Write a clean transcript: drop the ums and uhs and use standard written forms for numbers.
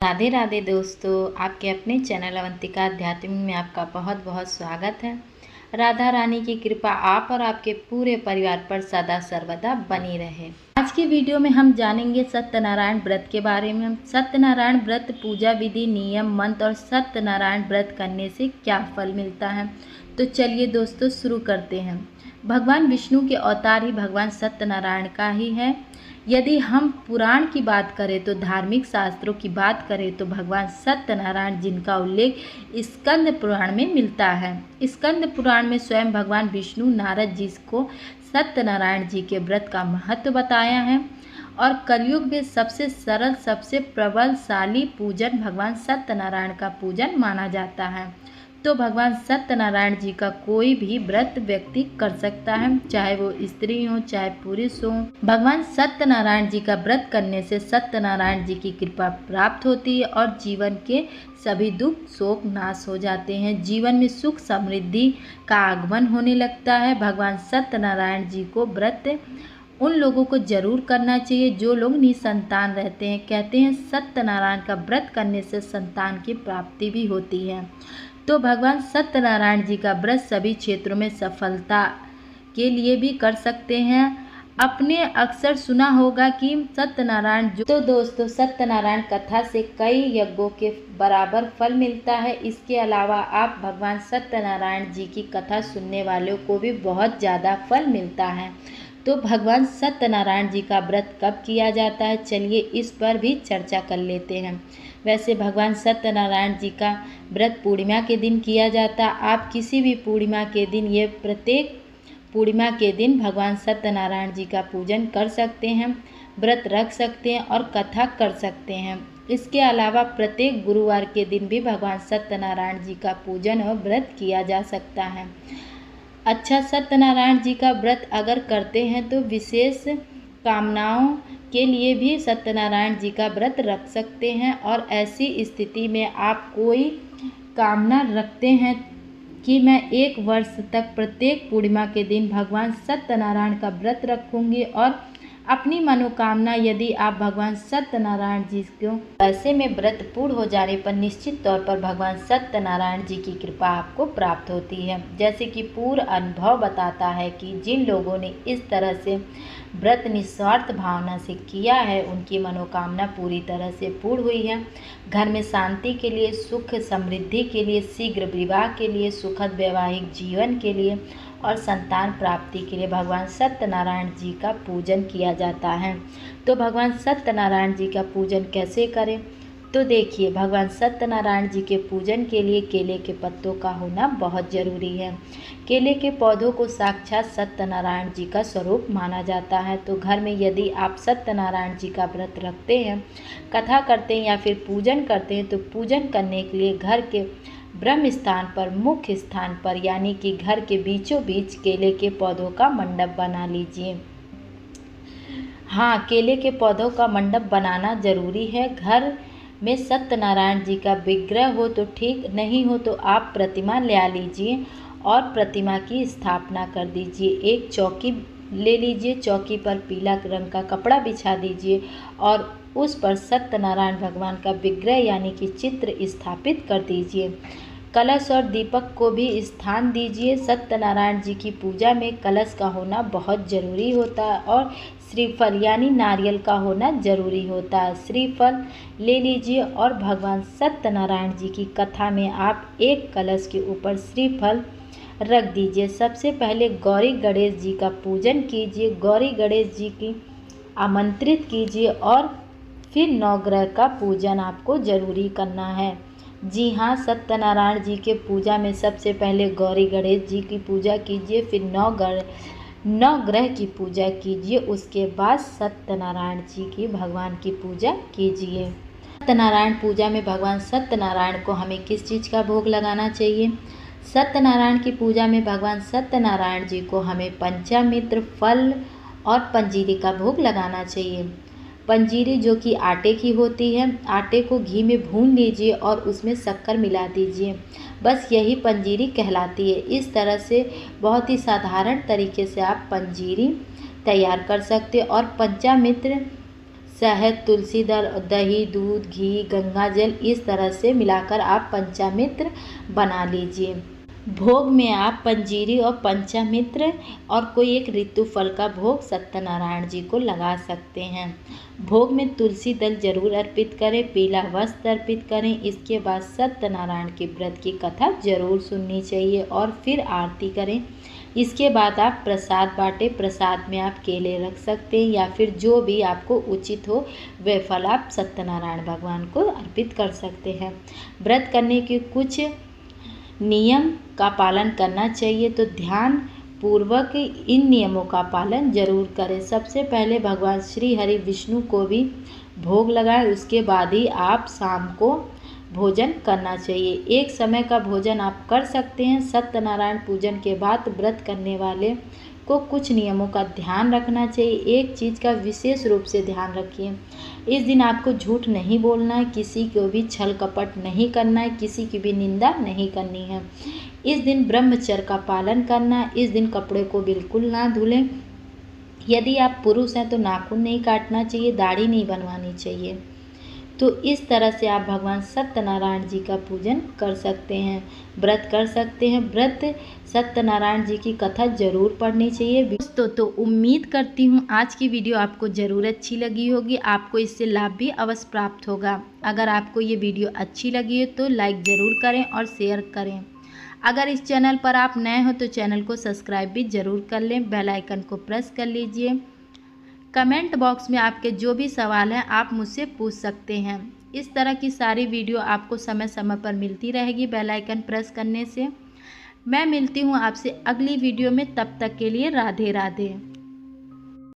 राधे राधे दोस्तों, आपके अपने चैनल अवंतिका आध्यात्मिक में आपका बहुत बहुत स्वागत है। राधा रानी की कृपा आप और आपके पूरे परिवार पर सदा सर्वदा बनी रहे। आज की वीडियो में हम जानेंगे सत्यनारायण व्रत के बारे में। सत्यनारायण व्रत पूजा विधि, नियम, मंत्र और सत्यनारायण व्रत करने से क्या फल मिलता है। तो चलिए दोस्तों शुरू करते हैं। भगवान विष्णु के अवतार ही भगवान सत्यनारायण का ही है। यदि हम पुराण की बात करें तो धार्मिक शास्त्रों की बात करें तो भगवान सत्यनारायण जिनका उल्लेख स्कंद पुराण में मिलता है। स्कंद पुराण में स्वयं भगवान विष्णु नारद जी को सत्यनारायण जी के व्रत का महत्व बताया है और कलयुग में सबसे सरल, सबसे प्रबलशाली पूजन भगवान सत्यनारायण का पूजन माना जाता है। तो भगवान सत्यनारायण जी का कोई भी व्रत व्यक्ति कर सकता है, चाहे वो स्त्री हो चाहे पुरुष हो। भगवान सत्यनारायण जी का व्रत करने से सत्यनारायण जी की कृपा प्राप्त होती है और जीवन के सभी दुख शोक नाश हो जाते हैं। जीवन में सुख समृद्धि का आगमन होने लगता है। भगवान सत्यनारायण जी को व्रत उन लोगों को जरूर करना चाहिए जो लोग निसंतान रहते हैं। कहते हैं सत्यनारायण का व्रत करने से संतान की प्राप्ति भी होती है। तो भगवान सत्यनारायण जी का व्रत सभी क्षेत्रों में सफलता के लिए भी कर सकते हैं। आपने अक्सर सुना होगा कि सत्यनारायण तो दोस्तों सत्यनारायण कथा से कई यज्ञों के बराबर फल मिलता है। इसके अलावा आप भगवान सत्यनारायण जी की कथा सुनने वालों को भी बहुत ज़्यादा फल मिलता है। तो भगवान सत्यनारायण जी का व्रत कब किया जाता है, चलिए इस पर भी चर्चा कर लेते हैं। वैसे भगवान सत्यनारायण जी का व्रत पूर्णिमा के दिन किया जाता है। आप किसी भी पूर्णिमा के दिन, ये प्रत्येक पूर्णिमा के दिन भगवान सत्यनारायण जी का पूजन कर सकते हैं, व्रत रख सकते हैं और कथा कर सकते हैं। इसके अलावा प्रत्येक गुरुवार के दिन भी भगवान सत्यनारायण जी का पूजन और व्रत किया जा सकता है। अच्छा, सत्यनारायण जी का व्रत अगर करते हैं तो विशेष कामनाओं के लिए भी सत्यनारायण जी का व्रत रख सकते हैं और ऐसी स्थिति में आप कोई कामना रखते हैं कि मैं 1 वर्ष तक प्रत्येक पूर्णिमा के दिन भगवान सत्यनारायण का व्रत रखूंगी और अपनी मनोकामना यदि आप भगवान सत्यनारायण जी को ऐसे में व्रत पूर्ण हो जाने पर निश्चित तौर पर भगवान सत्यनारायण जी की कृपा आपको प्राप्त होती है। जैसे कि पूर्ण अनुभव बताता है कि जिन लोगों ने इस तरह से व्रत निस्वार्थ भावना से किया है उनकी मनोकामना पूरी तरह से पूर्ण हुई है। घर में शांति के लिए, सुख समृद्धि के लिए, शीघ्र विवाह के लिए, सुखद वैवाहिक जीवन के लिए और संतान प्राप्ति के लिए भगवान सत्यनारायण जी का पूजन किया जाता है। तो भगवान सत्यनारायण जी का पूजन कैसे करें, तो देखिए भगवान सत्यनारायण जी के पूजन के लिए केले के पत्तों का होना बहुत ज़रूरी है। केले के पौधों को साक्षात सत्यनारायण जी का स्वरूप माना जाता है। तो घर में यदि आप सत्यनारायण जी का व्रत रखते हैं, कथा करते हैं या फिर पूजन करते हैं तो पूजन करने के लिए घर के ब्रह्म स्थान पर, मुख्य स्थान पर यानी कि घर के बीचों बीच केले के पौधों का मंडप बना लीजिए। हाँ, केले के पौधों का मंडप बनाना जरूरी है। घर में सत्यनारायण जी का विग्रह हो तो ठीक, नहीं हो तो आप प्रतिमा ले आ लीजिए और प्रतिमा की स्थापना कर दीजिए। एक चौकी ले लीजिए, चौकी पर पीला रंग का कपड़ा बिछा दीजिए और उस पर सत्यनारायण भगवान का विग्रह यानी कि चित्र स्थापित कर दीजिए। कलश और दीपक को भी स्थान दीजिए। सत्यनारायण जी की पूजा में कलश का होना बहुत ज़रूरी होता है और श्रीफल यानी नारियल का होना ज़रूरी होता है। श्रीफल ले लीजिए और भगवान सत्यनारायण जी की कथा में आप एक कलश के ऊपर श्रीफल रख दीजिए। सबसे पहले गौरी गणेश जी का पूजन कीजिए, गौरी गणेश जी की आमंत्रित कीजिए और फिर नवग्रह का पूजन आपको जरूरी करना है। जी हाँ, सत्यनारायण जी के पूजा में सबसे पहले गौरी गणेश जी की पूजा कीजिए, फिर नवग्रह की पूजा कीजिए, उसके बाद सत्यनारायण जी की भगवान की पूजा कीजिए। सत्यनारायण पूजा में भगवान सत्यनारायण को हमें किस चीज़ का भोग लगाना चाहिए। सत्यनारायण की पूजा में भगवान सत्यनारायण जी को हमें पंचामृत, फल और पंजीरी का भोग लगाना चाहिए। पंजीरी जो कि आटे की होती है, आटे को घी में भून लीजिए और उसमें शक्कर मिला दीजिए, बस यही पंजीरी कहलाती है। इस तरह से बहुत ही साधारण तरीके से आप पंजीरी तैयार कर सकते और पंचामृत शहद, तुलसी दल, दही, दूध, घी, गंगा जल इस तरह से मिलाकर आप पंचामृत बना लीजिए। भोग में आप पंजीरी और पंचामृत और कोई एक ऋतु फल का भोग सत्यनारायण जी को लगा सकते हैं। भोग में तुलसी दल जरूर अर्पित करें, पीला वस्त्र अर्पित करें। इसके बाद सत्यनारायण के व्रत की कथा जरूर सुननी चाहिए और फिर आरती करें। इसके बाद आप प्रसाद बांटें। प्रसाद में आप केले रख सकते हैं या फिर जो भी आपको उचित हो वह फल आप सत्यनारायण भगवान को अर्पित कर सकते हैं। व्रत करने के कुछ नियम का पालन करना चाहिए, तो ध्यान पूर्वक इन नियमों का पालन जरूर करें। सबसे पहले भगवान श्री हरि विष्णु को भी भोग लगाएं, उसके बाद ही आप शाम को भोजन करना चाहिए। एक समय का भोजन आप कर सकते हैं। सत्यनारायण पूजन के बाद व्रत करने वाले को कुछ नियमों का ध्यान रखना चाहिए। एक चीज़ का विशेष रूप से ध्यान रखिए, इस दिन आपको झूठ नहीं बोलना है, किसी को भी छल कपट नहीं करना है, किसी की भी निंदा नहीं करनी है। इस दिन ब्रह्मचर्य का पालन करना है। इस दिन कपड़े को बिल्कुल ना धुलें। यदि आप पुरुष हैं तो नाखून नहीं काटना चाहिए, दाढ़ी नहीं बनवानी चाहिए। तो इस तरह से आप भगवान सत्यनारायण जी का पूजन कर सकते हैं, व्रत कर सकते हैं। व्रत सत्यनारायण जी की कथा जरूर पढ़नी चाहिए। दोस्तों, तो उम्मीद करती हूँ आज की वीडियो आपको ज़रूर अच्छी लगी होगी, आपको इससे लाभ भी अवश्य प्राप्त होगा। अगर आपको ये वीडियो अच्छी लगी हो तो लाइक ज़रूर करें और शेयर करें। अगर इस चैनल पर आप नए हो तो चैनल को सब्सक्राइब भी ज़रूर कर लें, बेल आइकन को प्रेस कर लीजिए। कमेंट बॉक्स में आपके जो भी सवाल हैं आप मुझसे पूछ सकते हैं। इस तरह की सारी वीडियो आपको समय समय पर मिलती रहेगी बेल आइकन प्रेस करने से। मैं मिलती हूँ आपसे अगली वीडियो में, तब तक के लिए राधे राधे।